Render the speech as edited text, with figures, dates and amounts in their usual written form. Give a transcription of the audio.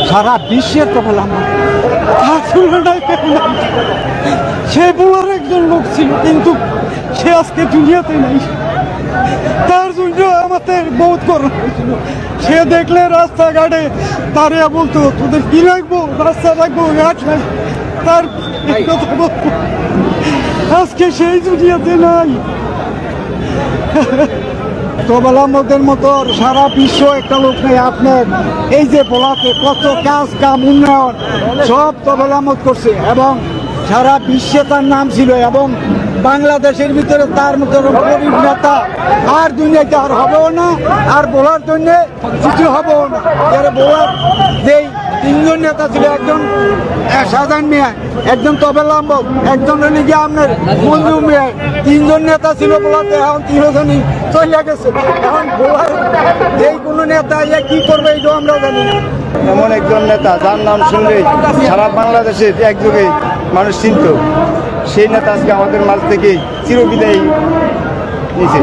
সারা বিশ্বের তো পেলাম না, তার তুলনায় পেলাম না। সে বলার একজন লোক ছিল, কিন্তু সে আজকে দুনিয়াতে নাই। তার জন্য আমাদের বহুত করোনা হয়েছিল। সে দেখলে রাস্তাঘাটে তারে বলতো, তোদের কি লাগবো, রাস্তা লাগবো, ঘাট লাগবো, তার এই কথা বলতো। আজকে সেই দুনিয়াতে নাই। তবলা আহমদের মতো সারা বিশ্ব একটা লোক নেই। আপনার এই যে বলাতে কত কাজ কাম উন্নয়ন সব তবলা আহমদ করছে, এবং সারা বিশ্বে তার নাম ছিল, এবং বাংলাদেশের ভিতরে তার মতো গরিব নেতা আর দুনিয়াতে আর হবেও না, আর বলার জন্য কিছু হবেও না। যারা বলার যেই তিনজন নেতা ছিল, একজন শাহজাহান মিয়া, একজন তবলা আহমদ, একজন নাকি আপনার মঞ্জু মিয়া, তিনজন নেতা ছিল বলাতে। এখন তিনজনই চলে গেছে। এখন বলার যেই কোনো নেতা কি করবে এইটাও আমরা জানি না। এমন একজন নেতা যার নাম শুনলেই সারা বাংলাদেশের একযোগে মানুষ চিনত, সেই নেতা আজকে আমাদের মাঝ থেকে চিরবিদায়ী নিছে।